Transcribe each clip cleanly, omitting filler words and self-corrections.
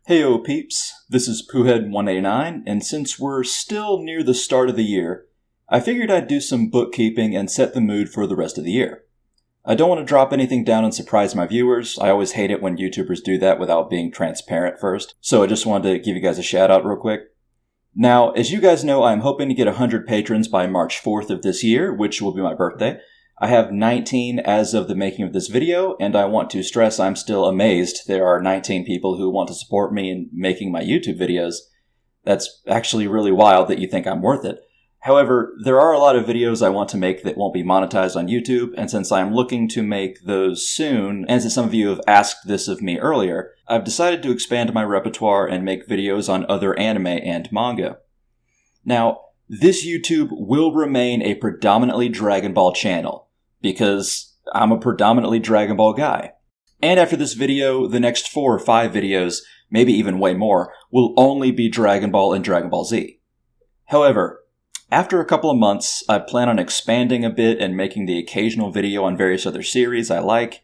Heyo peeps, this is Poohead189, and since we're still near the start of the year, I figured I'd do some bookkeeping and set the mood for the rest of the year. I don't want to drop anything down and surprise my viewers. I always hate it when YouTubers do that without being transparent first, so I just wanted to give you guys a shout out real quick. Now, as you guys know, I'm hoping to get 100 patrons by March 4th of this year, which will be my birthday. I have 19 as of the making of this video, and I want to stress I'm still amazed there are 19 people who want to support me in making my YouTube videos. That's actually really wild that you think I'm worth it. However, there are a lot of videos I want to make that won't be monetized on YouTube, and since I'm looking to make those soon, and since some of you have asked this of me earlier, I've decided to expand my repertoire and make videos on other anime and manga. Now, this YouTube will remain a predominantly Dragon Ball channel, because I'm a predominantly Dragon Ball guy. And after this video, the next 4 or 5 videos, maybe even way more, will only be Dragon Ball and Dragon Ball Z. However, after a couple of months, I plan on expanding a bit and making the occasional video on various other series I like.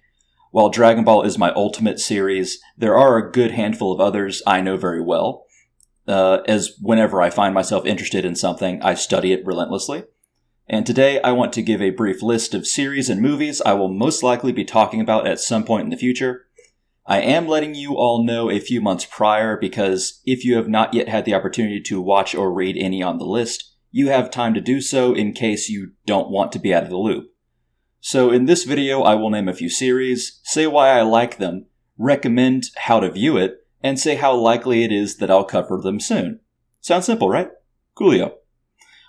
While Dragon Ball is my ultimate series, there are a good handful of others I know very well, as whenever I find myself interested in something, I study it relentlessly. And today I want to give a brief list of series and movies I will most likely be talking about at some point in the future. I am letting you all know a few months prior because if you have not yet had the opportunity to watch or read any on the list, you have time to do so in case you don't want to be out of the loop. So in this video I will name a few series, say why I like them, recommend how to view it, and say how likely it is that I'll cover them soon. Sounds simple, right? Coolio.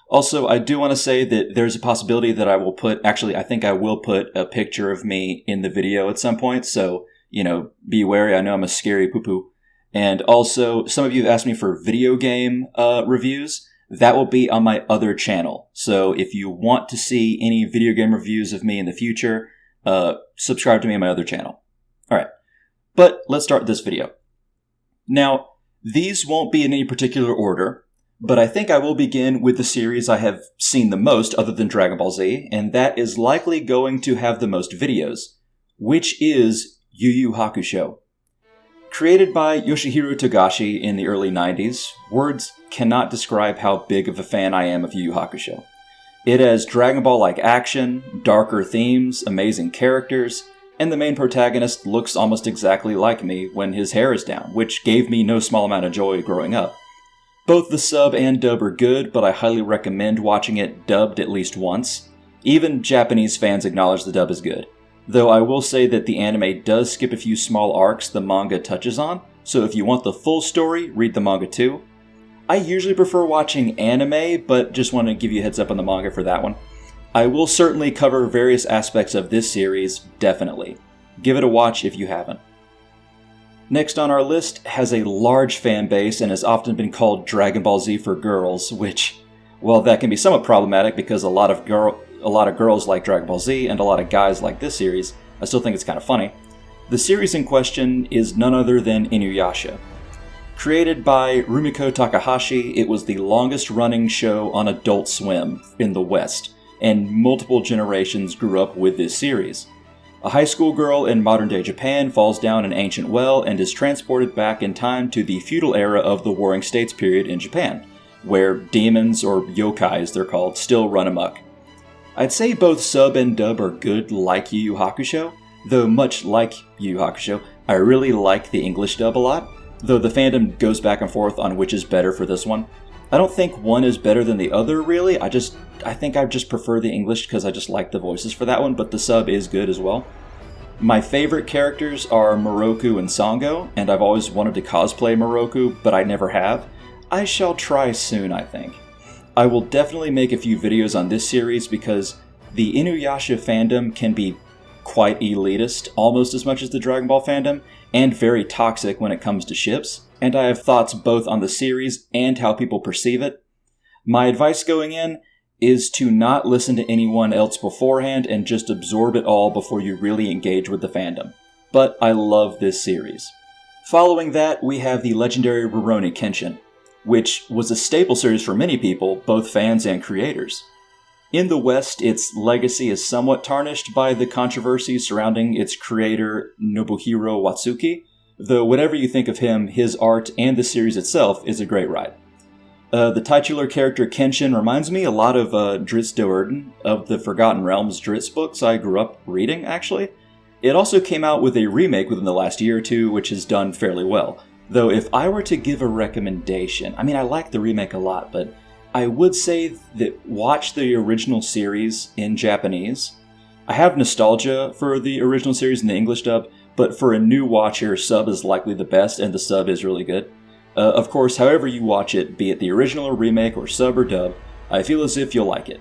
Also, I do want to say that there's a possibility that I think I will put a picture of me in the video at some point, so, be wary. I know I'm a scary poo-poo. And also, some of you have asked me for video game reviews. That will be on my other channel. So if you want to see any video game reviews of me in the future, subscribe to me on my other channel. Alright, but let's start this video. Now, these won't be in any particular order, but I think I will begin with the series I have seen the most other than Dragon Ball Z, and that is likely going to have the most videos, which is YuYu Hakusho. Created by Yoshihiro Togashi in the early 90s, words cannot describe how big of a fan I am of YuYu Hakusho. It has Dragon Ball-like action, darker themes, amazing characters, and the main protagonist looks almost exactly like me when his hair is down, which gave me no small amount of joy growing up. Both the sub and dub are good, but I highly recommend watching it dubbed at least once. Even Japanese fans acknowledge the dub is good. Though I will say that the anime does skip a few small arcs the manga touches on, so if you want the full story, read the manga too. I usually prefer watching anime, but just want to give you a heads up on the manga for that one. I will certainly cover various aspects of this series, definitely. Give it a watch if you haven't. Next on our list has a large fan base and has often been called Dragon Ball Z for girls, which, well, that can be somewhat problematic because a lot of girls like Dragon Ball Z and a lot of guys like this series. I still think it's kind of funny. The series in question is none other than Inuyasha. Created by Rumiko Takahashi, it was the longest running show on Adult Swim in the West, and multiple generations grew up with this series. A high school girl in modern-day Japan falls down an ancient well and is transported back in time to the feudal era of the Warring States period in Japan, where demons, or yokai as they're called, still run amok. I'd say both sub and dub are good like YuYu Hakusho, though much like YuYu Hakusho, I really like the English dub a lot, though the fandom goes back and forth on which is better for this one. I don't think one is better than the other, really. I think I just prefer the English because I just like the voices for that one, but the sub is good as well. My favorite characters are Moroku and Sango, and I've always wanted to cosplay Moroku, but I never have. I shall try soon, I think. I will definitely make a few videos on this series because the Inuyasha fandom can be quite elitist, almost as much as the Dragon Ball fandom, and very toxic when it comes to ships, and I have thoughts both on the series and how people perceive it. My advice going in is to not listen to anyone else beforehand and just absorb it all before you really engage with the fandom. But I love this series. Following that, we have the legendary Rurouni Kenshin, which was a staple series for many people, both fans and creators. In the West, its legacy is somewhat tarnished by the controversy surrounding its creator Nobuhiro Watsuki, though whatever you think of him, his art and the series itself is a great ride. The titular character Kenshin reminds me a lot of Drizzt Do'Urden of the Forgotten Realms Drizzt books I grew up reading, actually. It also came out with a remake within the last year or two, which has done fairly well. Though if I were to give a recommendation, I mean, I like the remake a lot, but I would say that watch the original series in Japanese. I have nostalgia for the original series in the English dub, but for a new watcher, sub is likely the best, and the sub is really good. Of course, however you watch it, be it the original or remake or sub or dub, I feel as if you'll like it.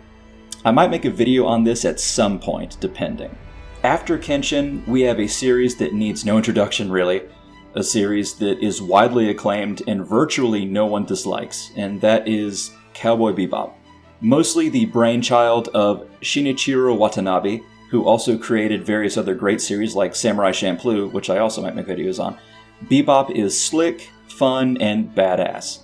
I might make a video on this at some point, depending. After Kenshin, we have a series that needs no introduction really, a series that is widely acclaimed and virtually no one dislikes, and that is Cowboy Bebop. Mostly the brainchild of Shinichiro Watanabe, who also created various other great series like Samurai Champloo, which I also might make videos on. Bebop is slick, fun, and badass.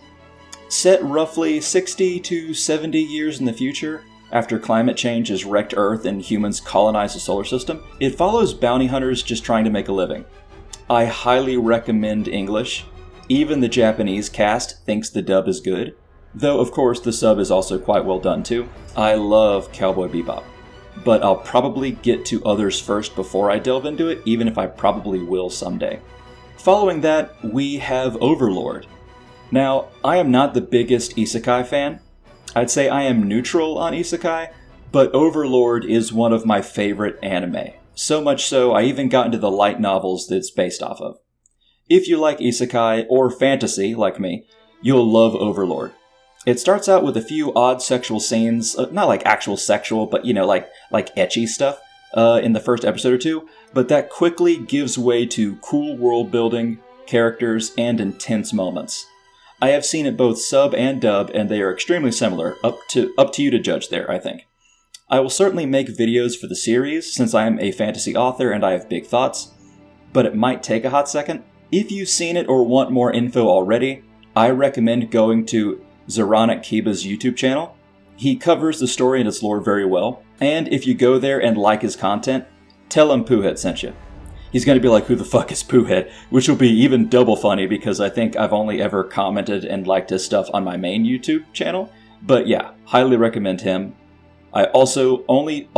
Set roughly 60 to 70 years in the future, after climate change has wrecked Earth and humans colonize the solar system, it follows bounty hunters just trying to make a living. I highly recommend English. Even the Japanese cast thinks the dub is good, though of course the sub is also quite well done too. I love Cowboy Bebop, but I'll probably get to others first before I delve into it, even if I probably will someday. Following that, we have Overlord. Now, I am not the biggest isekai fan. I'd say I am neutral on isekai, but Overlord is one of my favorite anime. So much so, I even got into the light novels that it's based off of. If you like isekai or fantasy, like me, you'll love Overlord. It starts out with a few odd sexual scenes, not like actual sexual, but like ecchi stuff, in the first episode or two, but that quickly gives way to cool world building, characters, and intense moments. I have seen it both sub and dub, and they are extremely similar, up to you to judge there, I think. I will certainly make videos for the series, since I am a fantasy author and I have big thoughts, but it might take a hot second. If you've seen it or want more info already, I recommend going to Zeranik Kiba's YouTube channel. He covers the story and its lore very well, and if you go there and like his content, tell him Poohead sent you. He's going to be like, who the fuck is Poohead? Which will be even double funny because I think I've only ever commented and liked his stuff on my main YouTube channel. But yeah, highly recommend him. I also only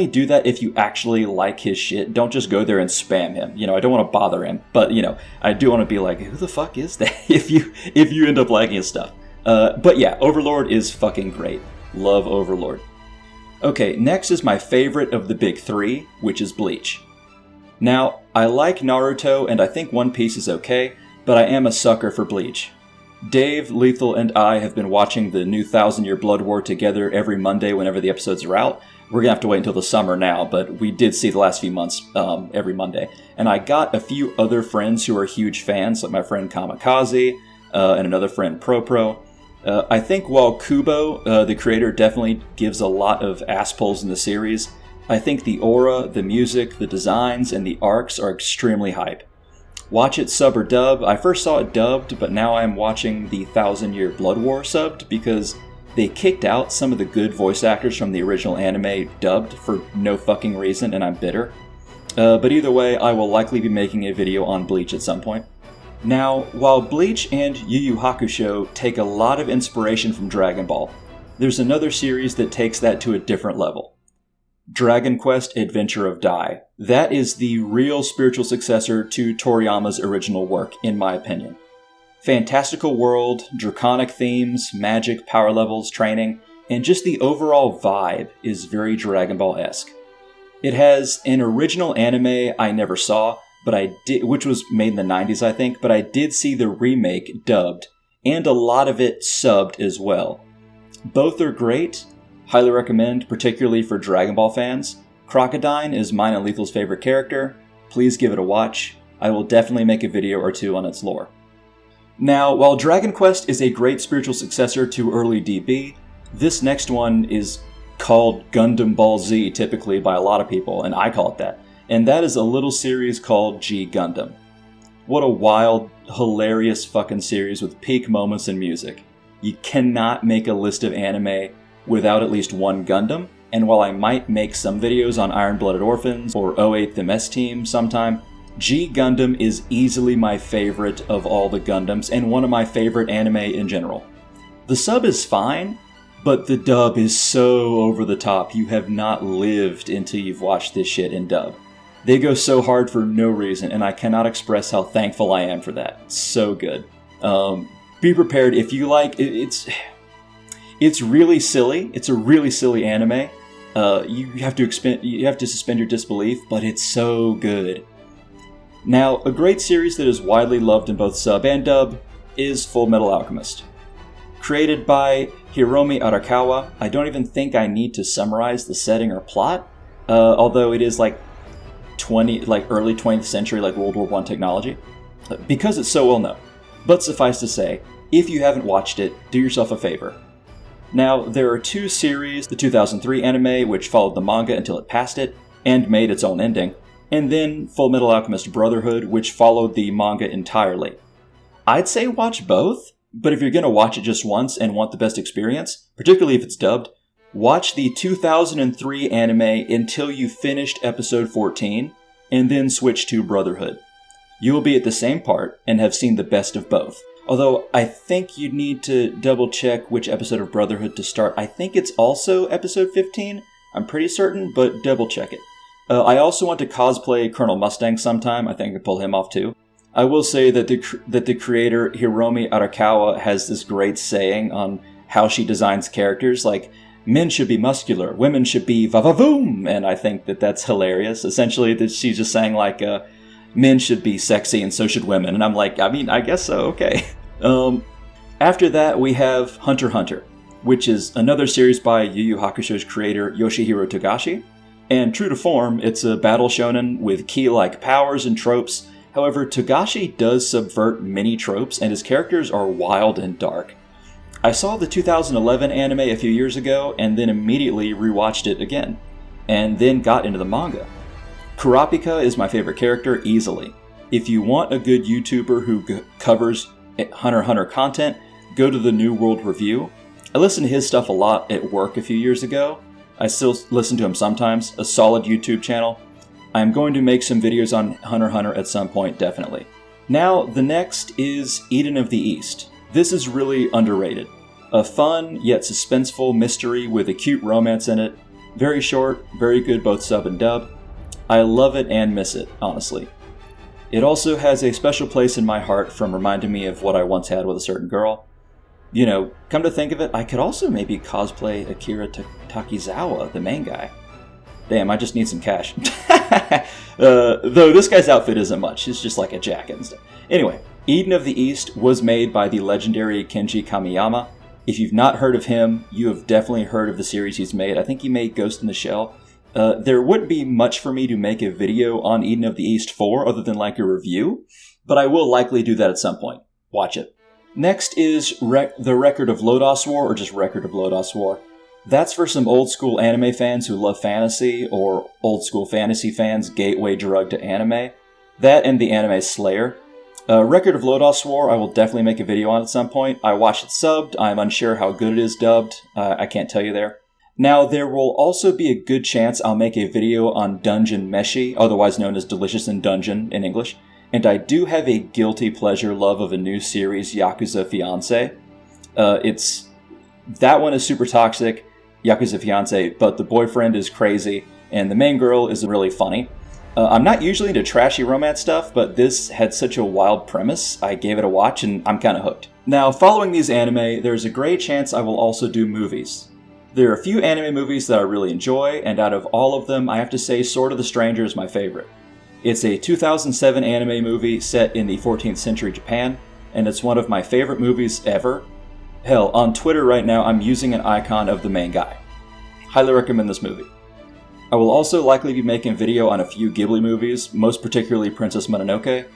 do that if you actually like his shit. Don't just go there and spam him. I don't want to bother him, but I do want to be like, who the fuck is that? if you end up liking his stuff. But yeah, Overlord is fucking great. Love Overlord. Okay, next is my favorite of the big three, which is Bleach. Now, I like Naruto and I think One Piece is okay, but I am a sucker for Bleach. Dave, Lethal, and I have been watching the new 1000-Year Blood War together every Monday whenever the episodes are out. We're gonna have to wait until the summer now, but we did see the last few months every Monday. And I got a few other friends who are huge fans, like my friend Kamikaze and another friend Pro. I think while Kubo, the creator, definitely gives a lot of ass pulls in the series, I think the aura, the music, the designs, and the arcs are extremely hype. Watch it sub or dub. I first saw it dubbed, but now I'm watching the 1000-Year Blood War subbed because they kicked out some of the good voice actors from the original anime dubbed for no fucking reason, and I'm bitter. But either way, I will likely be making a video on Bleach at some point. Now, while Bleach and YuYu Hakusho take a lot of inspiration from Dragon Ball, there's another series that takes that to a different level. Dragon Quest Adventure of Dai. That is the real spiritual successor to Toriyama's original work, in my opinion. Fantastical world, draconic themes, magic, power levels, training, and just the overall vibe is very Dragon Ball-esque. It has an original anime I never saw, which was made in the 90s, I think, but I did see the remake dubbed, and a lot of it subbed as well. Both are great. Highly recommend, particularly for Dragon Ball fans. Crocodile is mine and Lethal's favorite character. Please give it a watch. I will definitely make a video or two on its lore. Now, while Dragon Quest is a great spiritual successor to early DB, this next one is called Gundam Ball Z typically by a lot of people, and I call it that. And that is a little series called G Gundam. What a wild, hilarious fucking series with peak moments and music. You cannot make a list of anime without at least one Gundam, and while I might make some videos on Iron-Blooded Orphans or 08th MS Team sometime, G Gundam is easily my favorite of all the Gundams, and one of my favorite anime in general. The sub is fine, but the dub is so over the top. You have not lived until you've watched this shit in dub. They go so hard for no reason, and I cannot express how thankful I am for that. It's so good. Be prepared if you like. It's really silly. It's a really silly anime. You have to suspend your disbelief, but it's so good. Now, a great series that is widely loved in both sub and dub is Fullmetal Alchemist. Created by Hiromi Arakawa, I don't even think I need to summarize the setting or plot, although it is like early 20th century, like World War I technology, because it's so well known. But suffice to say, if you haven't watched it, do yourself a favor. Now, there are two series, the 2003 anime, which followed the manga until it passed it, and made its own ending, and then Fullmetal Alchemist Brotherhood, which followed the manga entirely. I'd say watch both, but if you're going to watch it just once and want the best experience, particularly if it's dubbed, watch the 2003 anime until you finished episode 14, and then switch to Brotherhood. You will be at the same part and have seen the best of both. Although I think you'd need to double check which episode of Brotherhood to start. I think it's also episode 15. I'm pretty certain, but double check it. I also want to cosplay Colonel Mustang sometime. I think I can pull him off too. I will say that the creator Hiromi Arakawa has this great saying on how she designs characters, like, men should be muscular, women should be va-va-voom, and I think that that's hilarious. Essentially, that she's just saying, like, men should be sexy and so should women, and I'm like, I mean, I guess so, okay. After that, we have Hunter x Hunter, which is another series by YuYu Hakusho's creator Yoshihiro Togashi, and true to form, it's a battle shonen with key-like powers and tropes. However, Togashi does subvert many tropes, and his characters are wild and dark. I saw the 2011 anime a few years ago, and then immediately rewatched it again, and then got into the manga. Kurapika is my favorite character, easily. If you want a good YouTuber who covers Hunter x Hunter content, go to the New World Review. I listened to his stuff a lot at work a few years ago. I still listen to him sometimes, a solid YouTube channel. I'm going to make some videos on Hunter x Hunter at some point, definitely. Now, the next is Eden of the East. This is really underrated. A fun, yet suspenseful mystery with a cute romance in it. Very short, very good both sub and dub. I love it and miss it, honestly. It also has a special place in my heart from reminding me of what I once had with a certain girl. You know, come to think of it, I could also maybe cosplay Akira Takizawa, the main guy. Damn, I just need some cash. Though this guy's outfit isn't much, it's just like a jacket and stuff. Anyway, Eden of the East was made by the legendary Kenji Kamiyama. If you've not heard of him, you have definitely heard of the series he's made. I think he made Ghost in the Shell. There wouldn't be much for me to make a video on Eden of the East for, other than like a review, but I will likely do that at some point. Watch it. Next is The Record of Lodoss War, or just Record of Lodoss War. That's for some old school anime fans who love fantasy, or old school fantasy fans' gateway drug to anime. That and the anime Slayer. Record of Lodoss War, I will definitely make a video on at some point. I watched it subbed. I'm unsure how good it is dubbed. I can't tell you there. Now, there will also be a good chance I'll make a video on Dungeon Meshi, otherwise known as Delicious in Dungeon in English. And I do have a guilty pleasure love of a new series, Yakuza Fiancé. That one is super toxic, Yakuza Fiancé, but the boyfriend is crazy, and the main girl is really funny. I'm not usually into trashy romance stuff, but this had such a wild premise, I gave it a watch, and I'm kinda hooked. Now, following these anime, there's a great chance I will also do movies. There are a few anime movies that I really enjoy, and out of all of them, I have to say Sword of the Stranger is my favorite. It's a 2007 anime movie set in the 14th century Japan, and it's one of my favorite movies ever. Hell, on Twitter right now, I'm using an icon of the main guy. Highly recommend this movie. I will also likely be making a video on a few Ghibli movies, most particularly Princess Mononoke.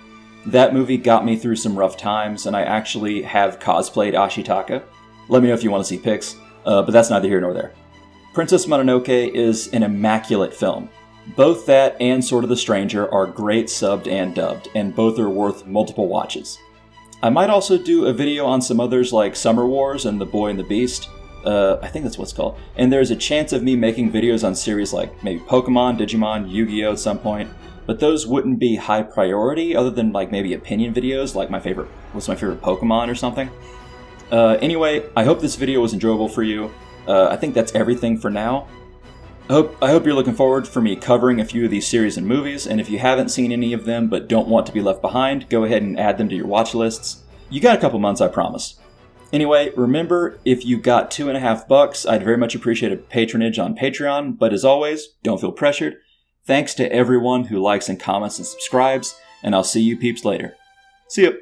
That movie got me through some rough times, and I actually have cosplayed Ashitaka. Let me know if you want to see pics, but that's neither here nor there. Princess Mononoke is an immaculate film. Both that and Sword of the Stranger are great subbed and dubbed, and both are worth multiple watches. I might also do a video on some others like Summer Wars and The Boy and the Beast. I think that's what it's called. And there's a chance of me making videos on series like maybe Pokemon, Digimon, Yu-Gi-Oh! At some point. but those wouldn't be high priority other than like maybe opinion videos, like what's my favorite Pokemon or something. Anyway, I hope this video was enjoyable for you. I think that's everything for now. I hope you're looking forward for me covering a few of these series and movies, and if you haven't seen any of them but don't want to be left behind, go ahead and add them to your watch lists. You got a couple months, I promise. Anyway, remember, if you got $2.50, I'd very much appreciate a patronage on Patreon, but as always, don't feel pressured. Thanks to everyone who likes and comments and subscribes, and I'll see you peeps later. See ya!